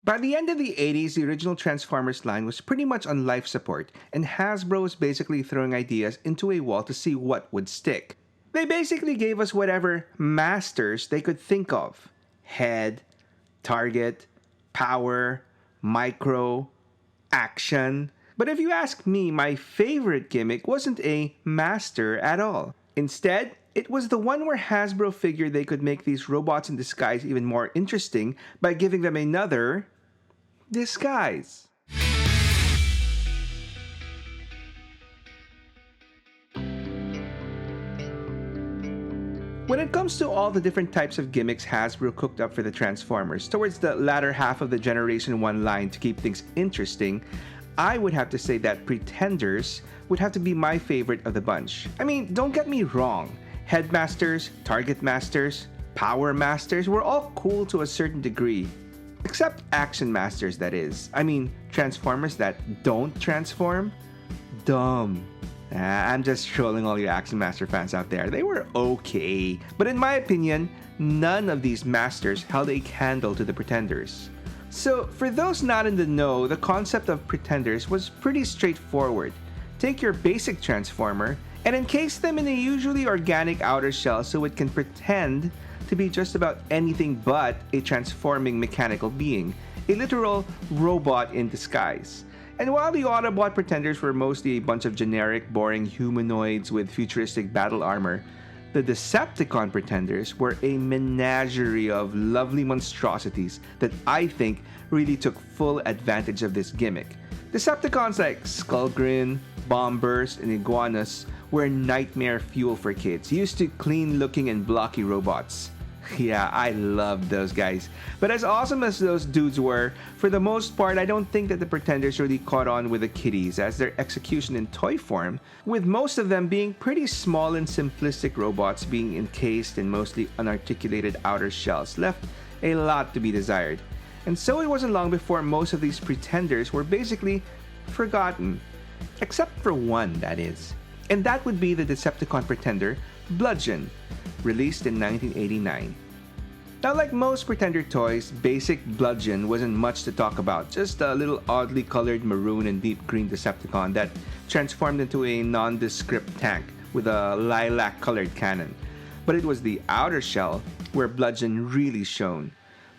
By the end of the 80s, the original Transformers line was pretty much on life support, and Hasbro was basically throwing ideas into a wall to see what would stick. They basically gave us whatever masters they could think of: head, target, power, micro, action. But if you ask me, my favorite gimmick wasn't a master at all. Instead, it was the one where Hasbro figured they could make these robots in disguise even more interesting by giving them another disguise. When it comes to all the different types of gimmicks Hasbro cooked up for the Transformers towards the latter half of the Generation 1 line to keep things interesting, I would have to say that Pretenders would have to be my favorite of the bunch. I mean, don't get me wrong, Headmasters, Target Masters, Power Masters were all cool to a certain degree. Except Action Masters, that is. I mean, Transformers that don't transform? Dumb. I'm just trolling all you Action Master fans out there. They were okay. But in my opinion, none of these masters held a candle to the Pretenders. So, for those not in the know, the concept of Pretenders was pretty straightforward. Take your basic Transformer and encase them in a usually organic outer shell so it can pretend to be just about anything but a transforming mechanical being, a literal robot in disguise. And while the Autobot Pretenders were mostly a bunch of generic, boring humanoids with futuristic battle armor, the Decepticon Pretenders were a menagerie of lovely monstrosities that I think really took full advantage of this gimmick. Decepticons like Skullgrin, Bombburst, and Iguanas were nightmare fuel for kids, used to clean-looking and blocky robots. Yeah, I loved those guys. But as awesome as those dudes were, for the most part, I don't think that the Pretenders really caught on with the kiddies, as their execution in toy form, with most of them being pretty small and simplistic robots being encased in mostly unarticulated outer shells, left a lot to be desired. And so it wasn't long before most of these Pretenders were basically forgotten. Except for one, that is. And that would be the Decepticon Pretender, Bludgeon, released in 1989. Now, like most Pretender toys, basic Bludgeon wasn't much to talk about, just a little oddly colored maroon and deep green Decepticon that transformed into a nondescript tank with a lilac-colored cannon. But it was the outer shell where Bludgeon really shone.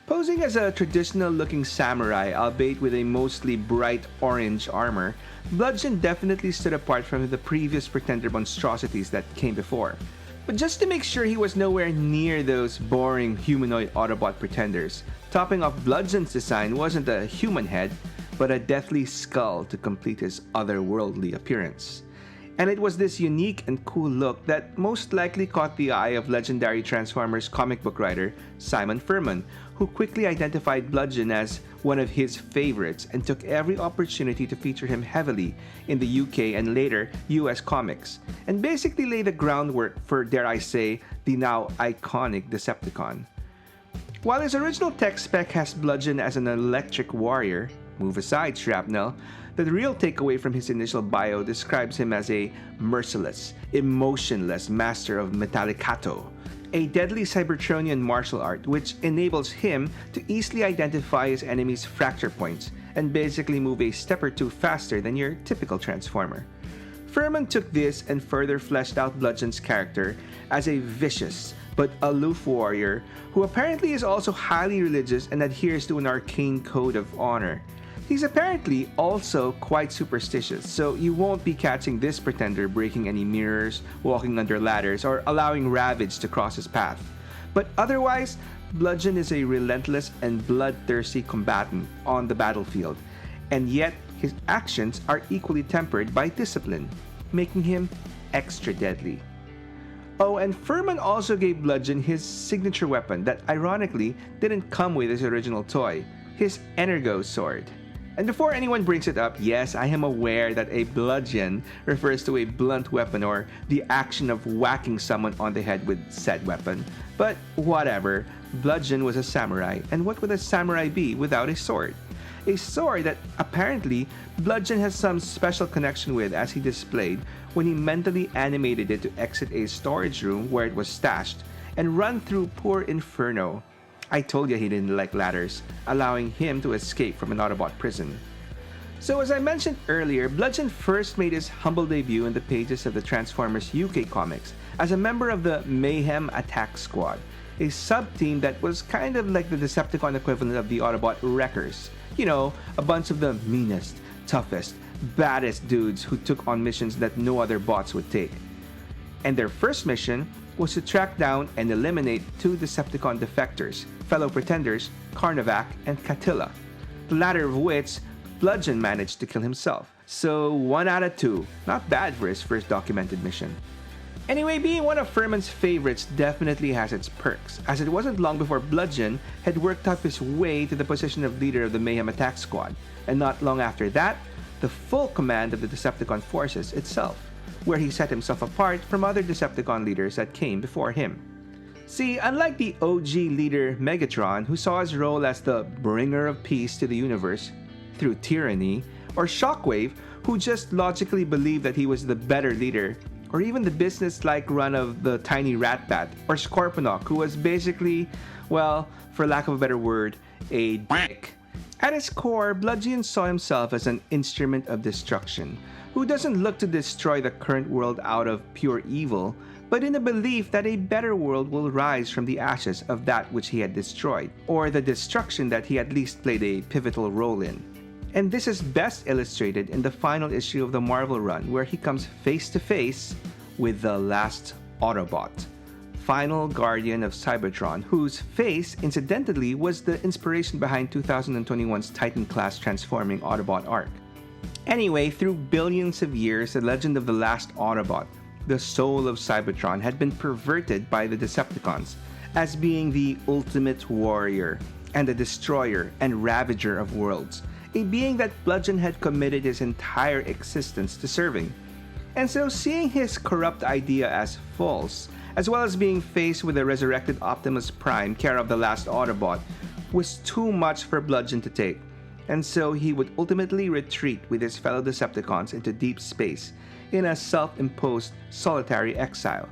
Posing as a traditional-looking samurai, albeit with a mostly bright orange armor, Bludgeon definitely stood apart from the previous Pretender monstrosities that came before. But just to make sure he was nowhere near those boring humanoid Autobot Pretenders, topping off Bludgeon's design wasn't a human head, but a deathly skull to complete his otherworldly appearance. And it was this unique and cool look that most likely caught the eye of legendary Transformers comic book writer Simon Furman, who quickly identified Bludgeon as one of his favorites and took every opportunity to feature him heavily in the UK and later US comics, and basically lay the groundwork for, dare I say, the now iconic Decepticon. While his original tech spec has Bludgeon as an electric warrior, move aside, Shrapnel, the real takeaway from his initial bio describes him as a merciless, emotionless master of Metalikato, a deadly Cybertronian martial art which enables him to easily identify his enemies' fracture points and basically move a step or two faster than your typical Transformer. Furman took this and further fleshed out Bludgeon's character as a vicious but aloof warrior who apparently is also highly religious and adheres to an arcane code of honor. He's apparently also quite superstitious, so you won't be catching this Pretender breaking any mirrors, walking under ladders, or allowing Ravage to cross his path. But otherwise, Bludgeon is a relentless and bloodthirsty combatant on the battlefield, and yet his actions are equally tempered by discipline, making him extra deadly. Oh, and Furman also gave Bludgeon his signature weapon that ironically didn't come with his original toy, his Energo-Sword. And before anyone brings it up, yes, I am aware that a bludgeon refers to a blunt weapon or the action of whacking someone on the head with said weapon. But whatever, Bludgeon was a samurai, and what would a samurai be without a sword? A sword that apparently Bludgeon has some special connection with, as he displayed when he mentally animated it to exit a storage room where it was stashed and run through pure inferno. I told you he didn't like ladders, allowing him to escape from an Autobot prison. So as I mentioned earlier, Bludgeon first made his humble debut in the pages of the Transformers UK comics as a member of the Mayhem Attack Squad, a sub-team that was kind of like the Decepticon equivalent of the Autobot Wreckers. You know, a bunch of the meanest, toughest, baddest dudes who took on missions that no other bots would take. And their first mission was to track down and eliminate two Decepticon defectors, fellow Pretenders, Carnavac and Catilla, the latter of which Bludgeon managed to kill himself. So 1 out of 2, not bad for his first documented mission. Anyway, being one of Furman's favorites definitely has its perks, as it wasn't long before Bludgeon had worked up his way to the position of leader of the Mayhem Attack Squad, and not long after that, the full command of the Decepticon forces itself, where he set himself apart from other Decepticon leaders that came before him. See, unlike the OG leader Megatron, who saw his role as the bringer of peace to the universe through tyranny, or Shockwave, who just logically believed that he was the better leader, or even the business-like run of the tiny Ratbat, or Scorponok, who was basically, well, for lack of a better word, a dick. At his core, Bludgeon saw himself as an instrument of destruction, who doesn't look to destroy the current world out of pure evil, but in the belief that a better world will rise from the ashes of that which he had destroyed, or the destruction that he at least played a pivotal role in. And this is best illustrated in the final issue of the Marvel run, where he comes face to face with the last Autobot, final guardian of Cybertron, whose face, incidentally, was the inspiration behind 2021's Titan-class transforming Autobot arc. Anyway, through billions of years, the legend of the last Autobot, the soul of Cybertron, had been perverted by the Decepticons as being the ultimate warrior and the destroyer and ravager of worlds, a being that Bludgeon had committed his entire existence to serving. And so seeing his corrupt idea as false, as well as being faced with the resurrected Optimus Prime, care of the last Autobot, was too much for Bludgeon to take, and so he would ultimately retreat with his fellow Decepticons into deep space in a self-imposed solitary exile.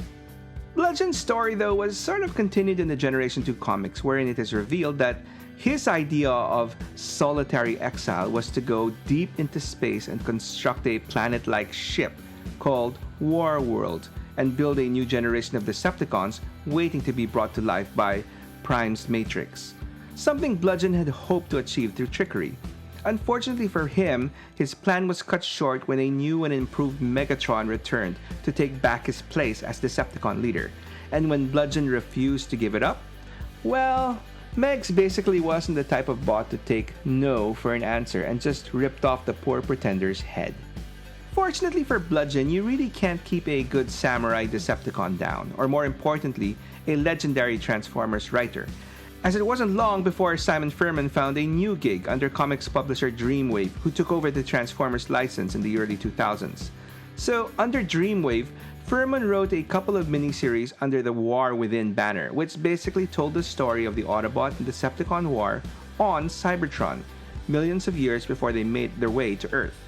Bludgeon's story, though, was sort of continued in the Generation 2 comics, wherein it is revealed that his idea of solitary exile was to go deep into space and construct a planet-like ship called War World and build a new generation of Decepticons waiting to be brought to life by Prime's Matrix, something Bludgeon had hoped to achieve through trickery. Unfortunately for him, his plan was cut short when a new and improved Megatron returned to take back his place as Decepticon leader, and when Bludgeon refused to give it up, well, Megs basically wasn't the type of bot to take no for an answer and just ripped off the poor Pretender's head. Fortunately for Bludgeon, you really can't keep a good samurai Decepticon down, or more importantly, a legendary Transformers writer, as it wasn't long before Simon Furman found a new gig under comics publisher Dreamwave, who took over the Transformers license in the early 2000s. So, under Dreamwave, Furman wrote a couple of miniseries under the War Within banner, which basically told the story of the Autobot and Decepticon war on Cybertron, millions of years before they made their way to Earth.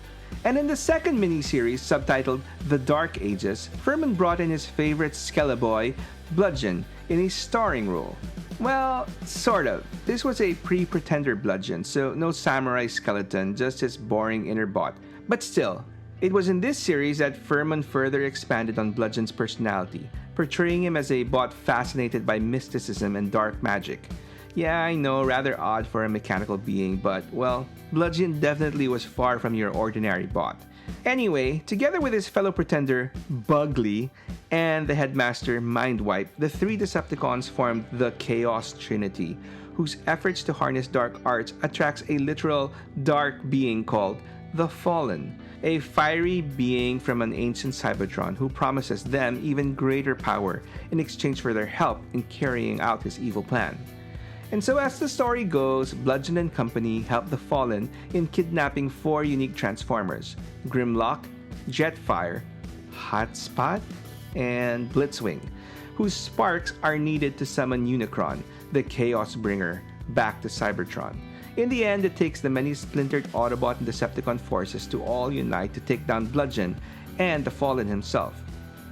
And in the second miniseries, subtitled The Dark Ages, Furman brought in his favorite Skeleboy, Bludgeon, in a starring role. Well, sort of. This was a pre-Pretender Bludgeon, so no samurai skeleton, just his boring inner bot. But still, it was in this series that Furman further expanded on Bludgeon's personality, portraying him as a bot fascinated by mysticism and dark magic. Yeah, I know, rather odd for a mechanical being, but, well, Bludgeon definitely was far from your ordinary bot. Anyway, together with his fellow Pretender, Bugly, and the headmaster, Mindwipe, the three Decepticons formed the Chaos Trinity, whose efforts to harness dark arts attracts a literal dark being called the Fallen, a fiery being from an ancient Cybertron who promises them even greater power in exchange for their help in carrying out his evil plan. And so as the story goes, Bludgeon and company help the Fallen in kidnapping 4 unique Transformers, Grimlock, Jetfire, Hotspot, and Blitzwing, whose sparks are needed to summon Unicron, the Chaos Bringer, back to Cybertron. In the end, it takes the many splintered Autobot and Decepticon forces to all unite to take down Bludgeon and the Fallen himself.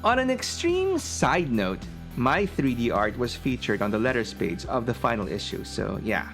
On an extreme side note, My 3D art was featured on the letters page of the final issue, so yeah.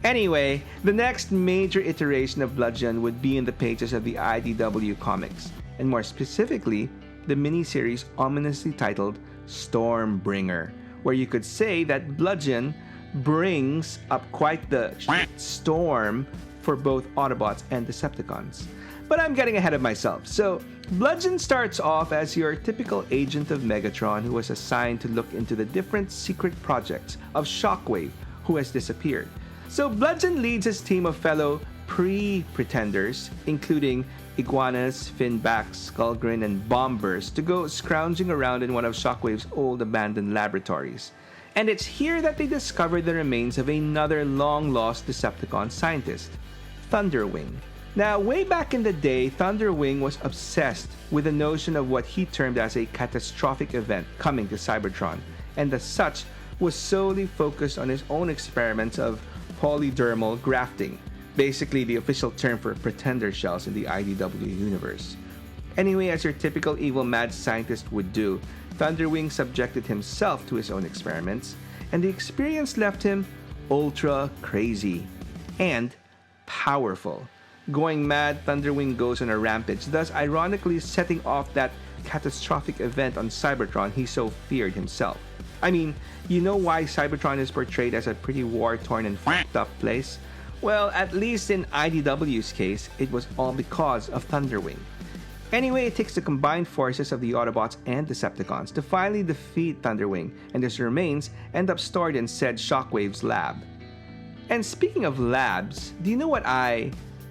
Anyway, the next major iteration of Bludgeon would be in the pages of the IDW comics, and more specifically, the miniseries ominously titled Stormbringer, where you could say that Bludgeon brings up quite the storm for both Autobots and Decepticons. But I'm getting ahead of myself. So, Bludgeon starts off as your typical agent of Megatron who was assigned to look into the different secret projects of Shockwave, who has disappeared. So, Bludgeon leads his team of fellow Pretenders, including Iguanas, Finbacks, Skullgrin, and Bombers, to go scrounging around in one of Shockwave's old abandoned laboratories. And it's here that they discover the remains of another long-lost Decepticon scientist, Thunderwing. Now, way back in the day, Thunderwing was obsessed with the notion of what he termed as a catastrophic event coming to Cybertron, and as such, was solely focused on his own experiments of polydermal grafting, basically the official term for pretender shells in the IDW universe. Anyway, as your typical evil mad scientist would do, Thunderwing subjected himself to his own experiments, and the experience left him ultra crazy and powerful. Going mad, Thunderwing goes on a rampage, thus ironically setting off that catastrophic event on Cybertron he so feared himself. I mean, you know why Cybertron is portrayed as a pretty war-torn and fucked up place? Well, at least in IDW's case, it was all because of Thunderwing. Anyway, it takes the combined forces of the Autobots and Decepticons to finally defeat Thunderwing, and his remains end up stored in said Shockwave's lab. And speaking of labs, do you know what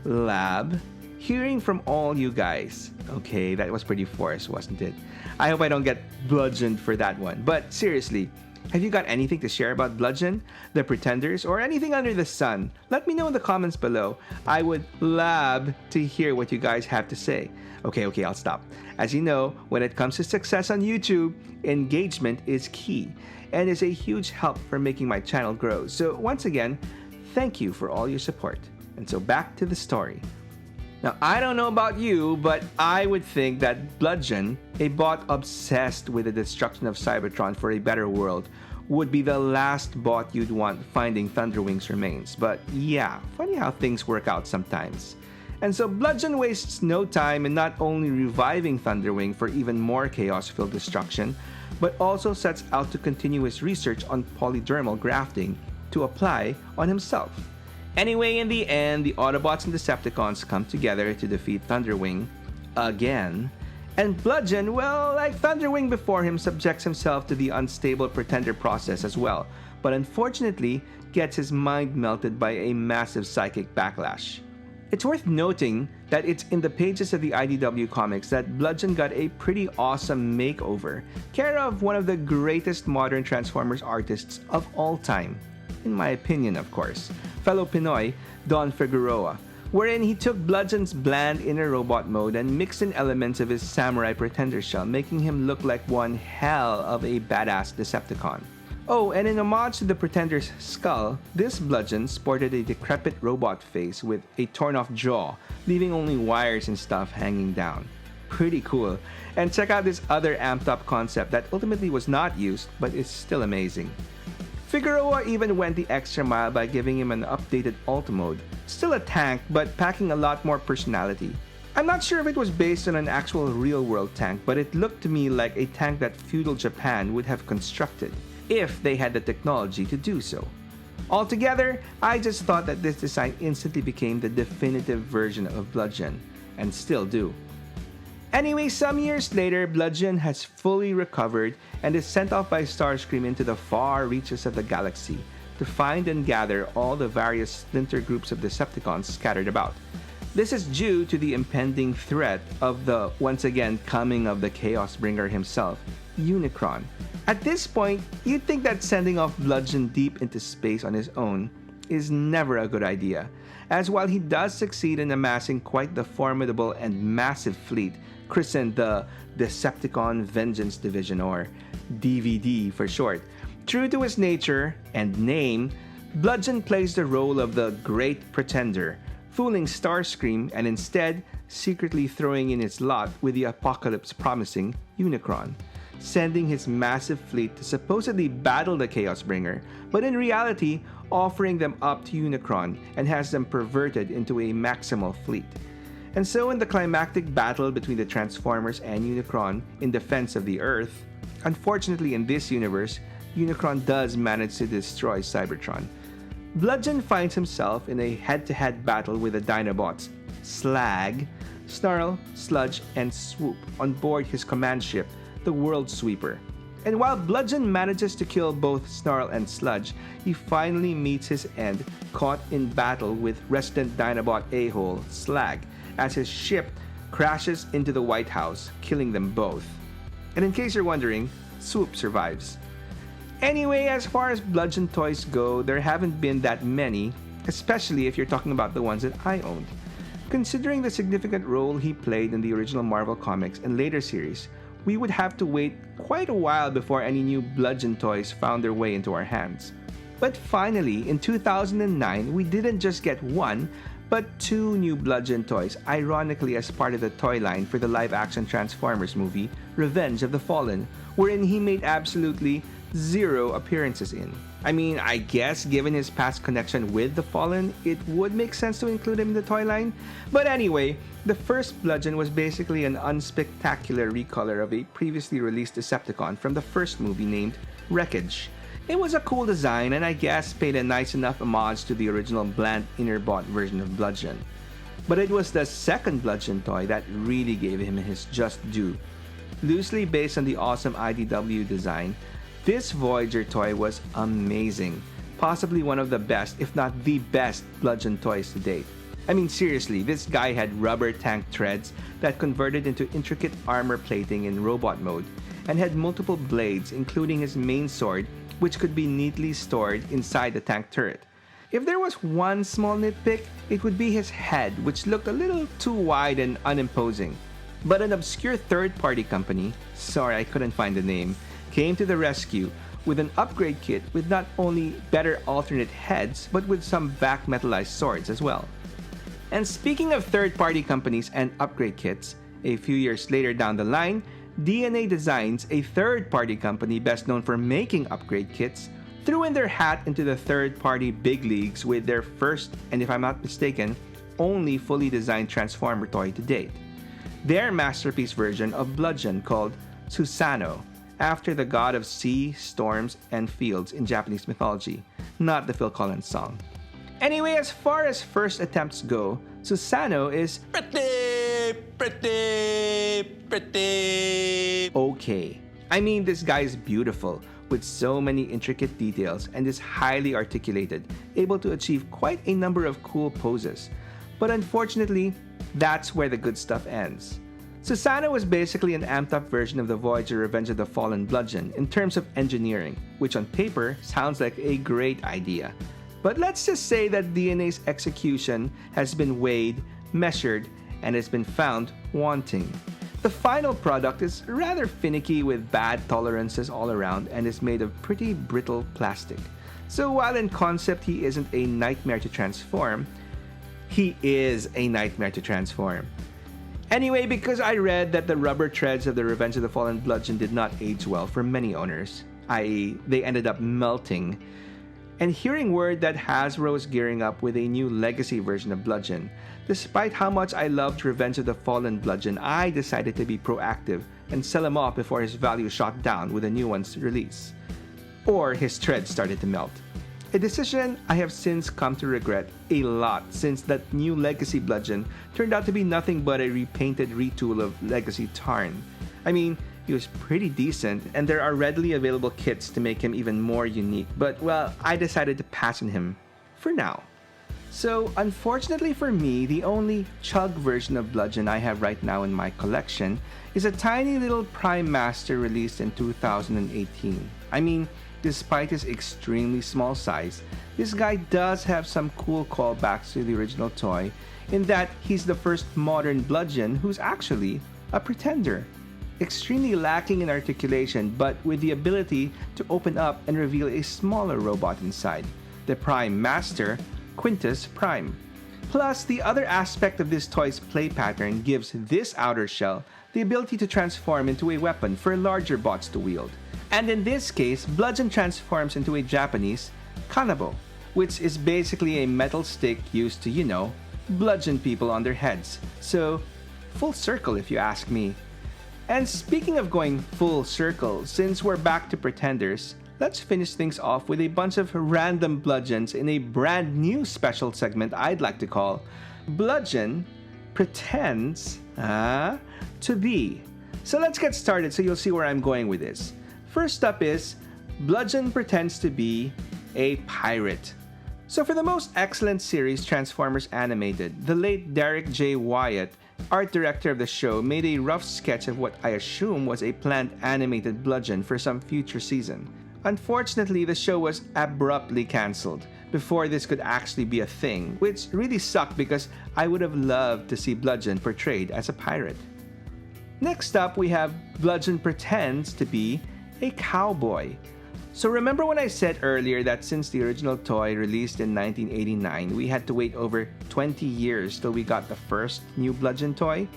lab? Hearing from all you guys. Okay, that was pretty forced, wasn't it? I hope I don't get bludgeoned for that one. But seriously, have you got anything to share about Bludgeon, the Pretenders, or anything under the sun? Let me know in the comments below. I would love to hear what you guys have to say. Okay, I'll stop. As you know, when it comes to success on YouTube, engagement is key and is a huge help for making my channel grow. So once again, thank you for all your support. And so back to the story. Now, I don't know about you, but I would think that Bludgeon, a bot obsessed with the destruction of Cybertron for a better world, would be the last bot you'd want finding Thunderwing's remains. But yeah, funny how things work out sometimes. And so Bludgeon wastes no time in not only reviving Thunderwing for even more chaos-filled destruction, but also sets out to continue his research on polydermal grafting to apply on himself. Anyway, in the end, the Autobots and Decepticons come together to defeat Thunderwing again. And Bludgeon, well, like Thunderwing before him, subjects himself to the unstable Pretender process as well, but unfortunately gets his mind melted by a massive psychic backlash. It's worth noting that it's in the pages of the IDW comics that Bludgeon got a pretty awesome makeover, care of one of the greatest modern Transformers artists of all time. In my opinion, of course, fellow Pinoy, Don Figueroa, wherein he took Bludgeon's bland inner robot mode and mixed in elements of his samurai Pretender shell, making him look like one hell of a badass Decepticon. Oh, and in homage to the Pretender's skull, this Bludgeon sported a decrepit robot face with a torn-off jaw, leaving only wires and stuff hanging down. Pretty cool. And check out this other amped-up concept that ultimately was not used, but is still amazing. Figueroa even went the extra mile by giving him an updated Ultra mode. Still a tank, but packing a lot more personality. I'm not sure if it was based on an actual real-world tank, but it looked to me like a tank that feudal Japan would have constructed, if they had the technology to do so. Altogether, I just thought that this design instantly became the definitive version of Bludgeon, and still do. Anyway, some years later, Bludgeon has fully recovered and is sent off by Starscream into the far reaches of the galaxy to find and gather all the various splinter groups of Decepticons scattered about. This is due to the impending threat of the once again coming of the Chaos Bringer himself, Unicron. At this point, you'd think that sending off Bludgeon deep into space on his own is never a good idea, as while he does succeed in amassing quite the formidable and massive fleet christened the Decepticon Vengeance Division, or DVD for short. True to his nature and name, Bludgeon plays the role of the Great Pretender, fooling Starscream and instead secretly throwing in his lot with the apocalypse-promising Unicron. sending his massive fleet to supposedly battle the Chaos Bringer, but in reality, offering them up to Unicron and has them perverted into a maximal fleet. And so in the climactic battle between the Transformers and Unicron in defense of the Earth, unfortunately in this universe, Unicron does manage to destroy Cybertron. Bludgeon finds himself in a head-to-head battle with the Dinobots Slag, Snarl, Sludge, and Swoop on board his command ship, the World Sweeper. And while Bludgeon manages to kill both Snarl and Sludge, he finally meets his end caught in battle with resident Dinobot a-hole Slag as his ship crashes into the White House, killing them both. And in case you're wondering, Swoop survives. Anyway, as far as Bludgeon toys go, there haven't been that many, especially if you're talking about the ones that I owned. Considering the significant role he played in the original Marvel Comics and later series, we would have to wait quite a while before any new Bludgeon toys found their way into our hands. But finally, in 2009, we didn't just get one, but two new Bludgeon toys, ironically as part of the toy line for the live-action Transformers movie, Revenge of the Fallen, wherein he made absolutely 0 appearances in. I mean, I guess given his past connection with the Fallen, it would make sense to include him in the toy line. But anyway, the first Bludgeon was basically an unspectacular recolor of a previously released Decepticon from the first movie named Wreckage. It was a cool design and I guess paid a nice enough homage to the original bland Innerbot version of Bludgeon. But it was the second Bludgeon toy that really gave him his just due. Loosely based on the awesome IDW design, this Voyager toy was amazing, possibly one of the best, if not the best, Bludgeon toys to date. I mean seriously, this guy had rubber tank treads that converted into intricate armor plating in robot mode, and had multiple blades including his main sword, which could be neatly stored inside the tank turret. If there was one small nitpick, it would be his head, which looked a little too wide and unimposing. But an obscure third-party company, sorry I couldn't find the name, came to the rescue with an upgrade kit with not only better alternate heads, but with some back metallized swords as well. And speaking of third-party companies and upgrade kits, a few years later down the line, DNA Designs, a third-party company best known for making upgrade kits, threw in their hat into the third-party big leagues with their first, and if I'm not mistaken, only fully designed Transformer toy to date. Their masterpiece version of Bludgeon called Susanoo, after the god of sea, storms, and fields in Japanese mythology, not the Phil Collins song. Anyway, as far as first attempts go, Susanoo is pretty okay. I mean, this guy is beautiful, with so many intricate details and is highly articulated, able to achieve quite a number of cool poses. But unfortunately, that's where the good stuff ends. Susanoo was basically an amped up version of the Voyager Revenge of the Fallen Bludgeon in terms of engineering, which on paper sounds like a great idea. But let's just say that DNA's execution has been weighed, measured, and has been found wanting. The final product is rather finicky with bad tolerances all around and is made of pretty brittle plastic. So while in concept he isn't a nightmare to transform, he is a nightmare to transform. Anyway, because I read that the rubber treads of the Revenge of the Fallen Bludgeon did not age well for many owners, i.e. they ended up melting, and hearing word that Hasbro is gearing up with a new legacy version of Bludgeon, despite how much I loved Revenge of the Fallen Bludgeon, I decided to be proactive and sell him off before his value shot down with a new one's release. Or his treads started to melt. A decision I have since come to regret a lot, since that new Legacy Bludgeon turned out to be nothing but a repainted retool of Legacy Tarn. I mean, he was pretty decent, and there are readily available kits to make him even more unique, but well, I decided to pass on him for now. So, unfortunately for me, the only chug version of Bludgeon I have right now in my collection is a tiny little Prime Master released in 2018. I mean, despite his extremely small size, this guy does have some cool callbacks to the original toy, in that he's the first modern Bludgeon who's actually a Pretender. Extremely lacking in articulation, but with the ability to open up and reveal a smaller robot inside, the Prime Master, Quintus Prime. Plus, the other aspect of this toy's play pattern gives this outer shell the ability to transform into a weapon for larger bots to wield. And in this case, Bludgeon transforms into a Japanese kanabo, which is basically a metal stick used to, bludgeon people on their heads. So, full circle if you ask me. And speaking of going full circle, since we're back to Pretenders, let's finish things off with a bunch of random bludgeons in a brand new special segment I'd like to call Bludgeon Pretends to Be. So let's get started so you'll see where I'm going with this. First up is Bludgeon Pretends to Be a Pirate. So for the most excellent series Transformers Animated, the late Derek J. Wyatt, art director of the show, made a rough sketch of what I assume was a planned animated Bludgeon for some future season. Unfortunately, the show was abruptly cancelled before this could actually be a thing, which really sucked because I would have loved to see Bludgeon portrayed as a pirate. Next up, we have Bludgeon Pretends to Be a Cowboy. So remember when I said earlier that since the original toy released in 1989, we had to wait over 20 years till we got the first new Bludgeon toy?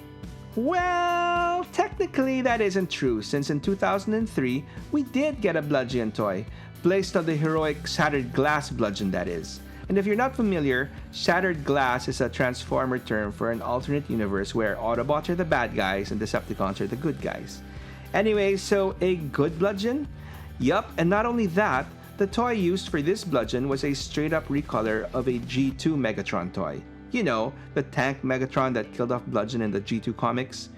Well, technically that isn't true, since in 2003, we did get a Bludgeon toy, placed on the heroic Shattered Glass Bludgeon that is. And if you're not familiar, Shattered Glass is a Transformer term for an alternate universe where Autobots are the bad guys and Decepticons are the good guys. Anyway, so a good Bludgeon? Yup, and not only that, the toy used for this Bludgeon was a straight-up recolor of a G2 Megatron toy. You know, the tank Megatron that killed off Bludgeon in the G2 comics.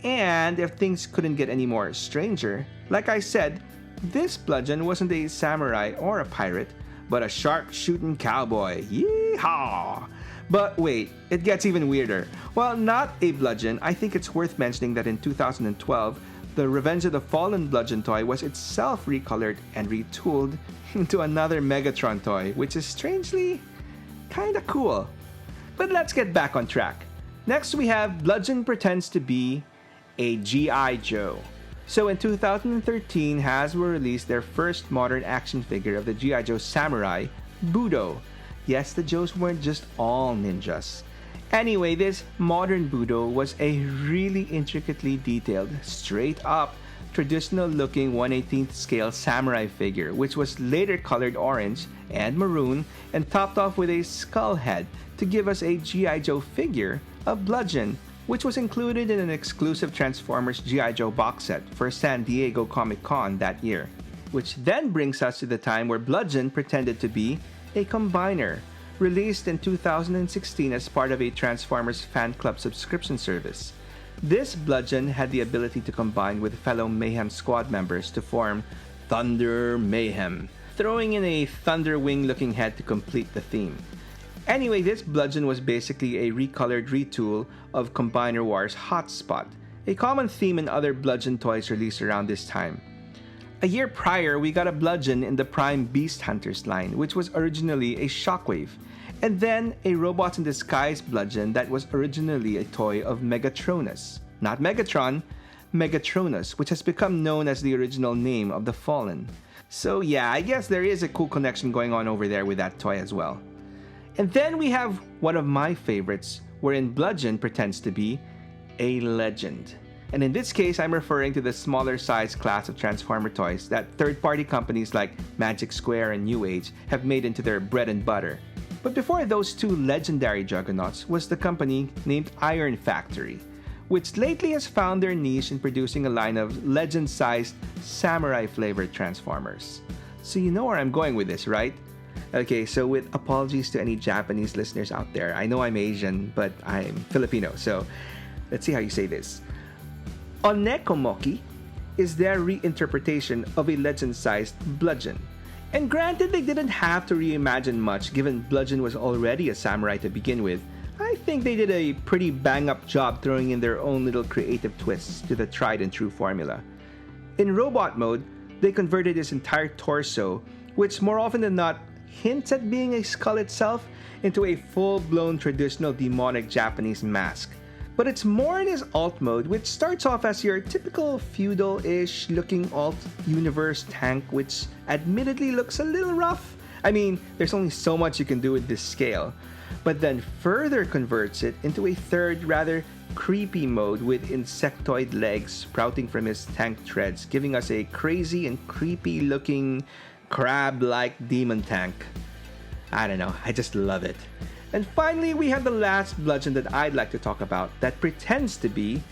And if things couldn't get any more stranger, like I said, this Bludgeon wasn't a samurai or a pirate, but a sharp-shooting cowboy. Yeehaw! But wait, it gets even weirder. While not a Bludgeon, I think it's worth mentioning that in 2012, the Revenge of the Fallen Bludgeon toy was itself recolored and retooled into another Megatron toy, which is strangely kinda cool. But let's get back on track. Next we have Bludgeon Pretends to Be a G.I. Joe. So in 2013, Hasbro released their first modern action figure of the G.I. Joe Samurai, Budo. Yes, the Joes weren't just all ninjas. Anyway, this modern Budo was a really intricately detailed, straight-up, traditional-looking 1/18th scale samurai figure, which was later colored orange and maroon and topped off with a skull head to give us a G.I. Joe figure of Bludgeon, which was included in an exclusive Transformers G.I. Joe box set for San Diego Comic-Con that year. Which then brings us to the time where Bludgeon pretended to be a Combiner, released in 2016 as part of a Transformers fan club subscription service. This Bludgeon had the ability to combine with fellow Mayhem Squad members to form Thunder Mayhem, throwing in a Thunder Wing-looking head to complete the theme. Anyway, this Bludgeon was basically a recolored retool of Combiner Wars Hotspot, a common theme in other Bludgeon toys released around this time. A year prior, we got a Bludgeon in the Prime Beast Hunters line, which was originally a Shockwave, and then a Robots in Disguise Bludgeon that was originally a toy of Megatronus. Not Megatron, Megatronus, which has become known as the original name of the Fallen. So yeah, I guess there is a cool connection going on over there with that toy as well. And then we have one of my favorites, wherein Bludgeon pretends to be a legend. And in this case, I'm referring to the smaller size class of Transformer toys that third-party companies like Magic Square and New Age have made into their bread and butter. But before those two legendary juggernauts was the company named Iron Factory, which lately has found their niche in producing a line of legend-sized samurai-flavored Transformers. So you know where I'm going with this, right? Okay, so with apologies to any Japanese listeners out there, I know I'm Asian, but I'm Filipino, so let's see how you say this. Onekomoki is their reinterpretation of a legend-sized Bludgeon. And granted, they didn't have to reimagine much given Bludgeon was already a samurai to begin with. I think they did a pretty bang-up job throwing in their own little creative twists to the tried and true formula. In robot mode, they converted his entire torso, which more often than not hints at being a skull itself, into a full-blown traditional demonic Japanese mask. But it's more in his alt mode, which starts off as your typical feudal-ish looking alt universe tank, which admittedly looks a little rough. I mean, there's only so much you can do with this scale. but then further converts it into a third, rather creepy mode with insectoid legs sprouting from his tank treads, giving us a crazy and creepy looking crab-like demon tank. I don't know, I just love it. And finally, we have the last Bludgeon that I'd like to talk about that pretends to be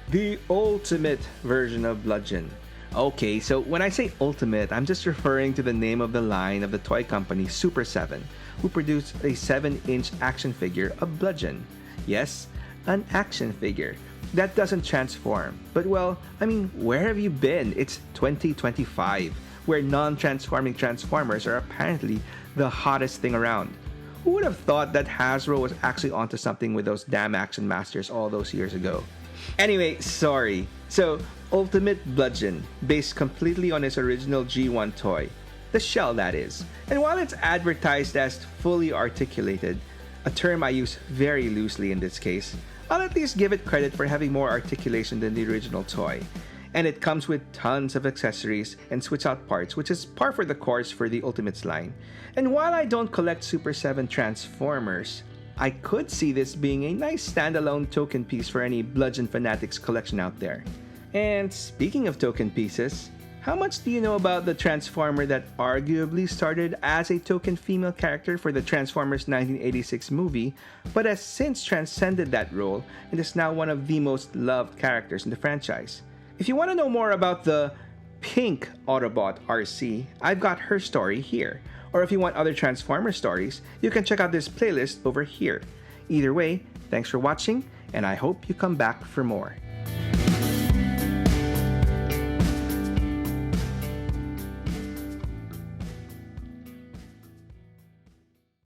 the ultimate version of Bludgeon. Okay, so when I say ultimate, I'm just referring to the name of the line of the toy company Super 7, who produced a 7-inch action figure of Bludgeon. Yes, an action figure that doesn't transform. But well, I mean, where have you been? It's 2025, where non-transforming Transformers are apparently the hottest thing around. Who would have thought that Hasbro was actually onto something with those damn Action Masters all those years ago? Anyway, sorry. So, Ultimate Bludgeon, based completely on his original G1 toy. The shell, that is. And while it's advertised as fully articulated, a term I use very loosely in this case, I'll at least give it credit for having more articulation than the original toy. And it comes with tons of accessories and switch-out parts, which is par for the course for the Ultimates line. And while I don't collect Super 7 Transformers, I could see this being a nice standalone token piece for any Bludgeon fanatics collection out there. And speaking of token pieces, how much do you know about the Transformer that arguably started as a token female character for the Transformers 1986 movie, but has since transcended that role and is now one of the most loved characters in the franchise? If you want to know more about the pink Autobot RC, I've got her story here. Or if you want other Transformer stories, you can check out this playlist over here. Either way, thanks for watching, and I hope you come back for more.